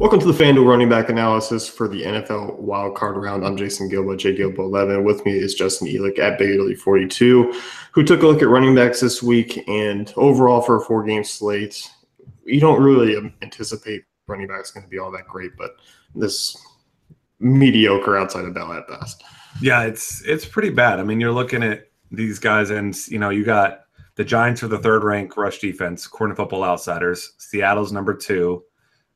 Welcome to the FanDuel running back analysis for the NFL wildcard round. I'm Jason Gilbo, JGilbo11. With me is Justin Elick at BigItaly42, who took a look at running backs this week. And overall, for a four-game slate, you don't really anticipate running backs going to be all that great, but this mediocre outside of Bell at best. Yeah, it's pretty bad. I mean, you're looking at these guys, and you got the Giants are the third-ranked rush defense, according to Football Outsiders. Seattle's number 2.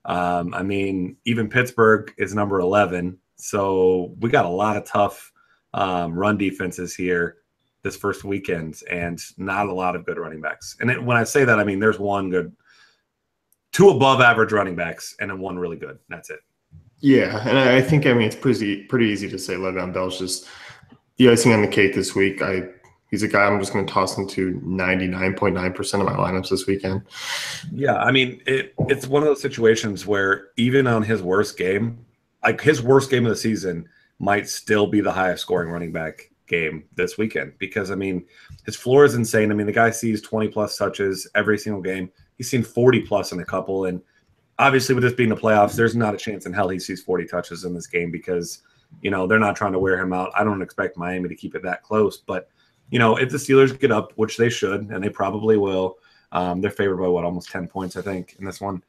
I mean, even Pittsburgh is number 11. So we got a lot of tough run defenses here this first weekend, and not a lot of good running backs. And when I say that, I mean there's two above average running backs, and then one really good. That's it. Yeah, and I think it's pretty easy to say Le'Veon Bell's just the icing on the cake this week. He's a guy I'm just going to toss into 99.9% of my lineups this weekend. Yeah, I mean, it's one of those situations where even on his worst game, like his worst game of the season might still be the highest scoring running back game this weekend because, I mean, his floor is insane. I mean, the guy sees 20-plus touches every single game. He's seen 40-plus in a couple, and obviously with this being the playoffs, there's not a chance in hell he sees 40 touches in this game because, they're not trying to wear him out. I don't expect Miami to keep it that close, but if the Steelers get up, which they should, and they probably will, they're favored by almost 10 points, I think, in this one.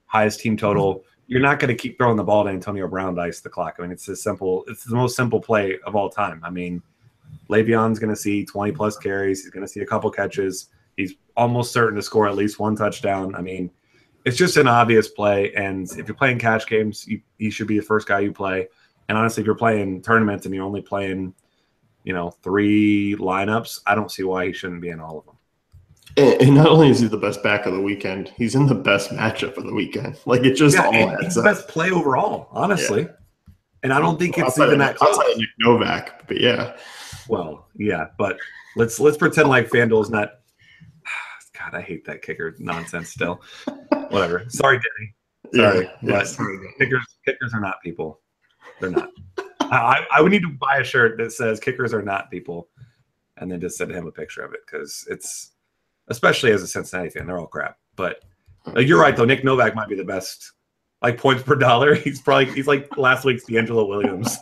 Highest team total. You're not going to keep throwing the ball to Antonio Brown to ice the clock. I mean, it's the most simple play of all time. I mean, Le'Veon's going to see 20-plus carries. He's going to see a couple catches. He's almost certain to score at least one touchdown. I mean, it's just an obvious play, and if you're playing cash games, he should be the first guy you play. And honestly, if you're playing tournaments and you're only playing – 3 lineups, I don't see why he shouldn't be in all of them. And not only is he the best back of the weekend, he's in the best matchup of the weekend. Like, it just all adds he's the best play overall, honestly. Yeah. And I don't think it's even that close. Outside of Nick Novak, but yeah. Well, yeah, but let's pretend like FanDuel's not – God, I hate that kicker nonsense still. Whatever. Sorry, Denny. Sorry. Yeah, but kickers are not people. They're not. I would need to buy a shirt that says kickers are not people and then just send him a picture of it because it's, especially as a Cincinnati fan, they're all crap. But you're right, though. Nick Novak might be the best, like, points per dollar. He's like last week's D'Angelo Williams.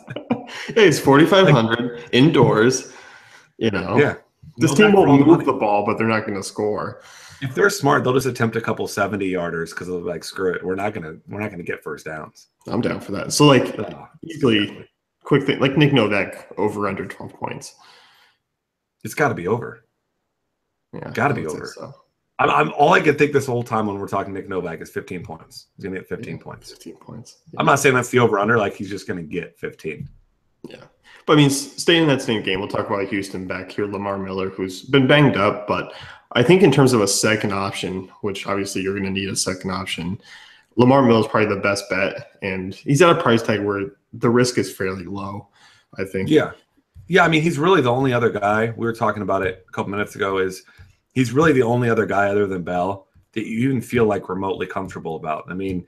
Hey, it's 4,500 indoors. Yeah. This team will move the ball, but they're not going to score. If they're smart, they'll just attempt a couple 70-yarders because they're like, screw it, we're not gonna get first downs. I'm down for that. So easily. Quick thing, like Nick Novak over under 12 points. It's got to be over. Yeah, got to be over. So. I'm all I can think this whole time when we're talking Nick Novak is 15 points. He's gonna get 15 points. 15 points. Yeah. I'm not saying that's the over under. Like he's just gonna get 15. Yeah, but I mean, staying in that same game, we'll talk about Houston back here. Lamar Miller, who's been banged up, but I think in terms of a second option, which obviously you're going to need a second option, Lamar Miller is probably the best bet, and he's at a price tag where the risk is fairly low, I think. Yeah. I mean, he's really the only other guy. We were talking about it a couple minutes ago. He's really the only other guy other than Bell that you even feel like remotely comfortable about. I mean,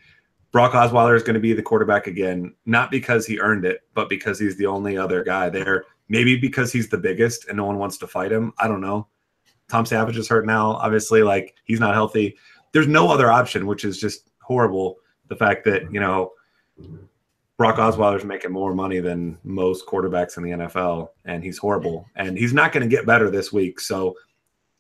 Brock Osweiler is going to be the quarterback again, not because he earned it, but because he's the only other guy there. Maybe because he's the biggest and no one wants to fight him. I don't know. Tom Savage is hurt now. Obviously, like he's not healthy. There's no other option, which is just horrible. The fact that, Brock Osweiler is making more money than most quarterbacks in the NFL, and he's horrible. And he's not going to get better this week. So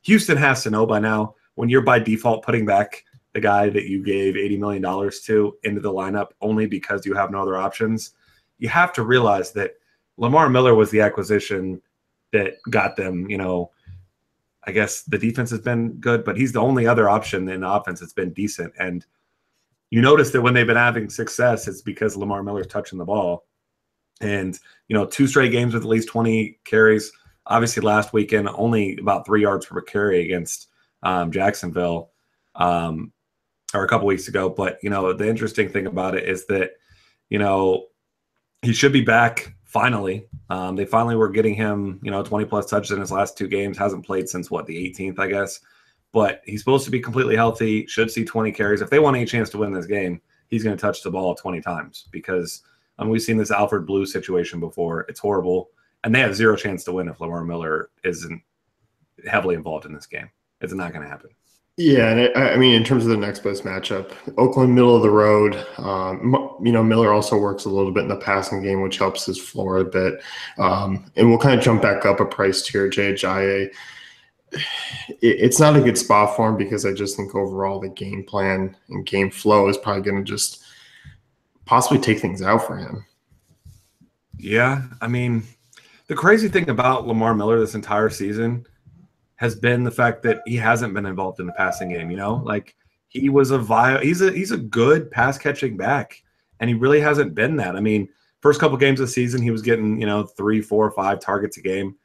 Houston has to know by now when you're by default putting back the guy that you gave $80 million to into the lineup only because you have no other options, you have to realize that Lamar Miller was the acquisition that got them, I guess the defense has been good, but he's the only other option in the offense that's been decent. And you notice that when they've been having success, it's because Lamar Miller's touching the ball. And, 2 straight games with at least 20 carries. Obviously, last weekend, only about 3 yards per carry against Jacksonville or a couple weeks ago. But, the interesting thing about it is that, he should be back finally. They finally were getting him, 20-plus touches in his last 2 games. Hasn't played since, the 18th, I guess. But he's supposed to be completely healthy, should see 20 carries. If they want any chance to win this game, he's going to touch the ball 20 times because we've seen this Alfred Blue situation before. It's horrible. And they have 0 chance to win if Lamar Miller isn't heavily involved in this game. It's not going to happen. Yeah, and I mean, in terms of the next best matchup, Oakland, middle of the road. Miller also works a little bit in the passing game, which helps his floor a bit. And we'll kind of jump back up a price tier. Jay, it's not a good spot for him because I just think overall the game plan and game flow is probably going to just possibly take things out for him. Yeah, I mean, the crazy thing about Lamar Miller this entire season has been the fact that he hasn't been involved in the passing game. Like he was he's a good pass catching back, and he really hasn't been that. I mean, first couple games of the season, he was getting 3, 4, 5 targets a game.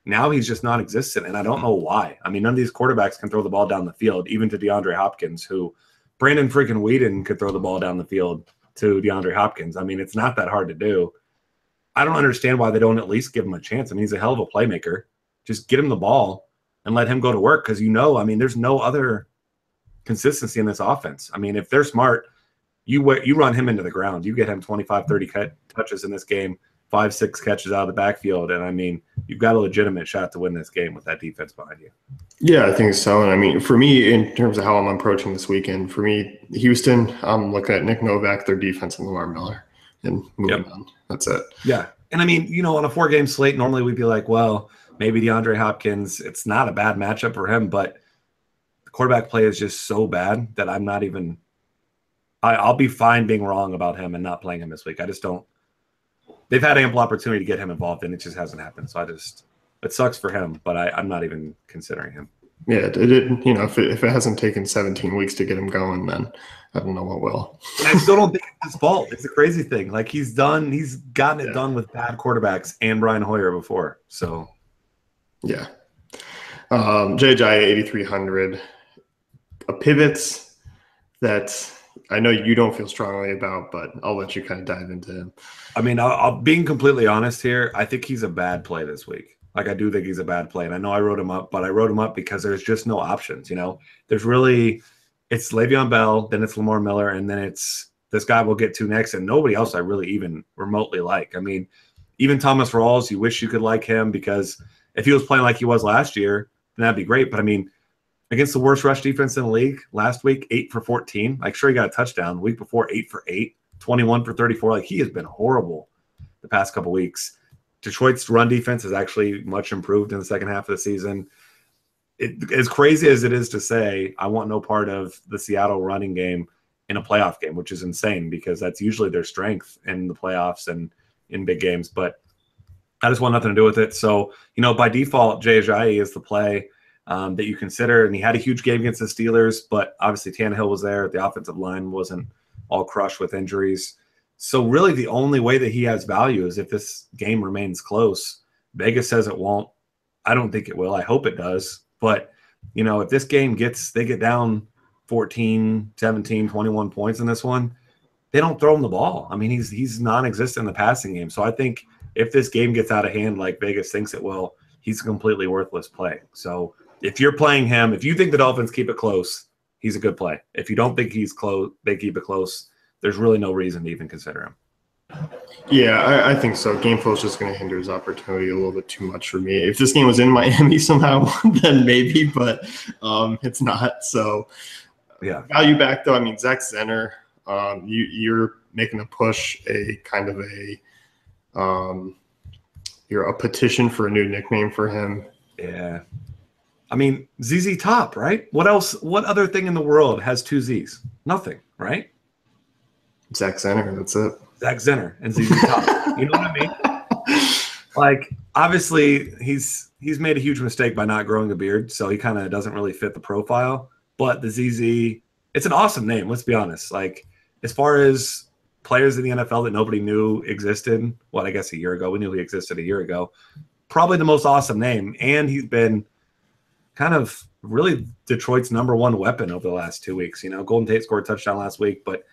Now he's just non-existent, and I don't know why. I mean, none of these quarterbacks can throw the ball down the field, even to DeAndre Hopkins, who Brandon freaking Whedon could throw the ball down the field to DeAndre Hopkins. I mean, it's not that hard to do. I don't understand why they don't at least give him a chance. I mean, he's a hell of a playmaker. Just get him the ball and let him go to work because I mean, there's no other consistency in this offense. I mean, if they're smart, you run him into the ground. You get him 25, 30 touches in this game, 5, 6 catches out of the backfield. And, I mean, you've got a legitimate shot to win this game with that defense behind you. Yeah, I think so. And I mean, for me, in terms of how I'm approaching this weekend, for me, Houston, I'm looking at Nick Novak, their defense, and Lamar Miller, and moving on. That's it. Yeah. And I mean, on a 4-game slate, normally we'd be like, well, maybe DeAndre Hopkins, it's not a bad matchup for him, but the quarterback play is just so bad that I'm not even I'll be fine being wrong about him and not playing him this week. I just don't. They've had ample opportunity to get him involved, and it just hasn't happened. So it sucks for him, but I'm not even considering him. Yeah, if it hasn't taken 17 weeks to get him going, then I don't know what will. And I still don't think it's his fault. It's a crazy thing. Like he's gotten it done with bad quarterbacks and Brian Hoyer before. So yeah. JJ 8,300. A pivots that I know you don't feel strongly about, but I'll let you kind of dive into him. I mean, I'll being completely honest here. I think he's a bad play this week. Like I do think he's a bad play, and I know I wrote him up, but I wrote him up because there's just no options. There's really it's Le'Veon Bell, then it's Lamar Miller, and then it's this guy we'll get to next, and nobody else I really even remotely like. I mean, even Thomas Rawls, you wish you could like him because if he was playing like he was last year, then that'd be great. But I mean, against the worst rush defense in the league last week, 8 for 14. Like, sure, he got a touchdown. The week before, 8 for 8, 21 for 34. Like, he has been horrible the past couple weeks. Detroit's run defense is actually much improved in the second half of the season. As crazy as it is to say, I want no part of the Seattle running game in a playoff game, which is insane because that's usually their strength in the playoffs and in big games. But I just want nothing to do with it. So, by default, Jay Ajayi is the play that you consider. And he had a huge game against the Steelers, but obviously Tannehill was there. The offensive line wasn't all crushed with injuries. So really the only way that he has value is if this game remains close. Vegas says it won't. I don't think it will. I hope it does. But, if this game they get down 14, 17, 21 points in this one, they don't throw him the ball. I mean, he's non-existent in the passing game. So I think if this game gets out of hand like Vegas thinks it will, he's a completely worthless play. So if you're playing him, if you think the Dolphins keep it close, he's a good play. If you don't think they keep it close, there's really no reason to even consider him. Yeah, I think so. Game flow is just going to hinder his opportunity a little bit too much for me. If this game was in Miami somehow, then maybe, but it's not. So, yeah. Value back though. I mean, Zach Zenner, you're making a push, a kind of you're a petition for a new nickname for him. Yeah. I mean, ZZ Top, right? What else? What other thing in the world has 2 Z's? Nothing, right? Zach Zenner, that's it. Zach Zenner and ZZ Top. You know what I mean? Like, obviously, he's made a huge mistake by not growing a beard, so he kind of doesn't really fit the profile. But the ZZ, it's an awesome name, let's be honest. Like, as far as players in the NFL that nobody knew existed, I guess a year ago. We knew he existed a year ago. Probably the most awesome name. And he's been kind of really Detroit's number one weapon over the last 2 weeks. Golden Tate scored a touchdown last week, but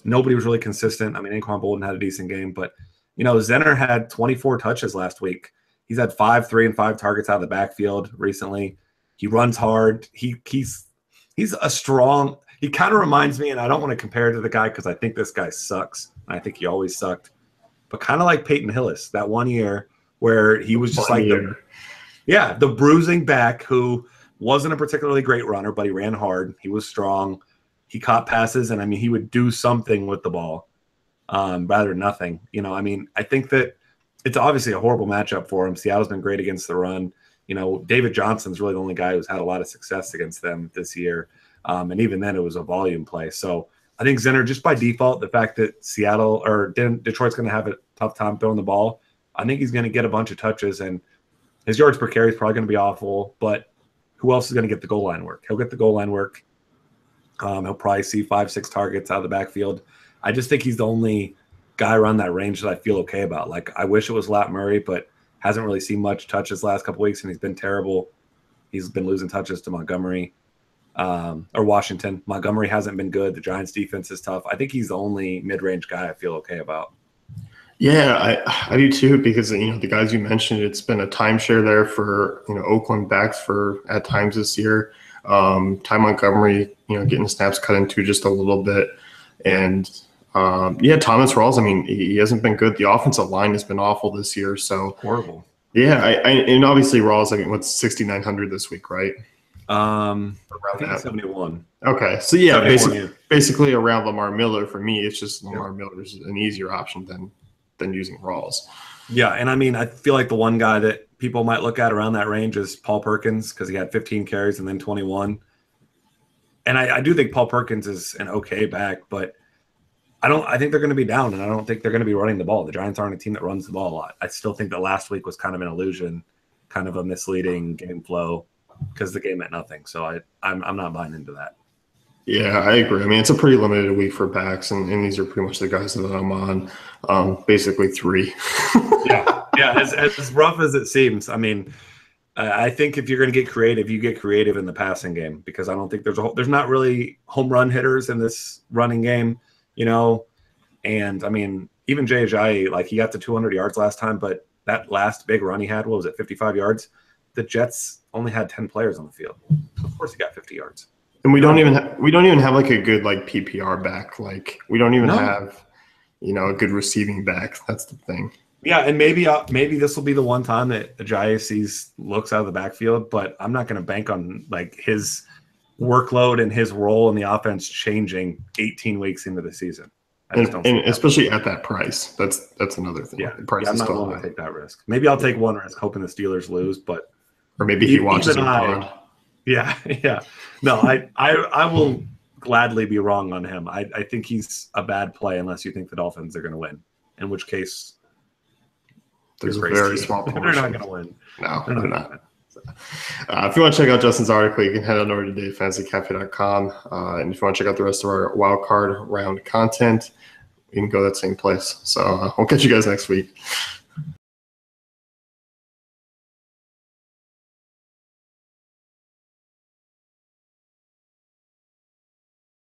nobody was really consistent. I mean, Anquan Bolden had a decent game, but, Zenner had 24 touches last week. He's had 5, 3, and 5 targets out of the backfield recently. He runs hard. He's a strong – he kind of reminds me, and I don't want to compare to the guy because I think this guy sucks. I think he always sucked. But kind of like Peyton Hillis that one year where he was just like the bruising back who Wasn't a particularly great runner, but he ran hard. He was strong. He caught passes, and I mean, he would do something with the ball, rather than nothing. You know, I mean, I think that it's obviously a horrible matchup for him. Seattle's been great against the run. You know, David Johnson's really the only guy who's had a lot of success against them this year. And even then, it was a volume play. So I think Zenner, just by default, the fact that Seattle or Detroit's going to have a tough time throwing the ball, I think he's going to get a bunch of touches, and his yards per carry is probably going to be awful. But who else is going to get the goal line work? He'll get the goal line work. He'll probably see 5-6 targets out of the backfield. I just think he's the only guy around that range that I feel okay about. Like, I wish it was Lat Murray, but hasn't really seen much touches last couple weeks, and he's been terrible. He's been losing touches to Montgomery or Washington. Montgomery hasn't been good. The Giants' defense is tough. I think he's the only mid-range guy I feel okay about. Yeah, I do too, because the guys you mentioned, it's been a timeshare there for Oakland backs for at times this year. Ty Montgomery, getting the snaps cut into just a little bit, and Thomas Rawls. I mean, he hasn't been good. The offensive line has been awful this year. So horrible. Yeah, and obviously Rawls. I mean, what's 6,900 this week, right? I think 71. Okay, so yeah, 71, basically around Lamar Miller for me. It's just Lamar Miller's an easier option than using Rawls. Yeah, and I mean, I feel like the one guy that people might look at around that range is Paul Perkins, because he had 15 carries and then 21. And I do think Paul Perkins is an okay back, but I think they're going to be down, and I don't think they're going to be running the ball. The Giants aren't a team that runs the ball a lot. I still think that last week was kind of an illusion, kind of a misleading game flow, because the game meant nothing. So I'm not buying into that. Yeah, I agree. I mean, it's a pretty limited week for backs, and these are pretty much the guys that I'm on, basically 3. Yeah. As rough as it seems, I mean, I think if you're going to get creative, you get creative in the passing game, because I don't think there's not really home run hitters in this running game, And I mean, even Jay Ajayi, like, he got to 200 yards last time, but that last big run he had, what was it, 55 yards? The Jets only had 10 players on the field. So of course he got 50 yards. And we don't even have like a good like PPR back. Like, we don't even have a good receiving back. That's the thing. Yeah, and maybe this will be the one time that Ajayi sees looks out of the backfield, but I'm not going to bank on like his workload and his role in the offense changing 18 weeks into the season. And especially at that price. That's another thing. Yeah, the price I'm is not still willing high. to take that risk. Maybe I'll take one risk, hoping the Steelers lose, but or maybe he watches it pod. Yeah. No, I will gladly be wrong on him. I think he's a bad play unless you think the Dolphins are going to win, in which case there's a very small portion. They're not going to win. No, they're not. If you want to check out Justin's article, you can head on over to DaveFantasyCafe.com. And if you want to check out the rest of our wild card round content, you can go to that same place. So we'll catch you guys next week.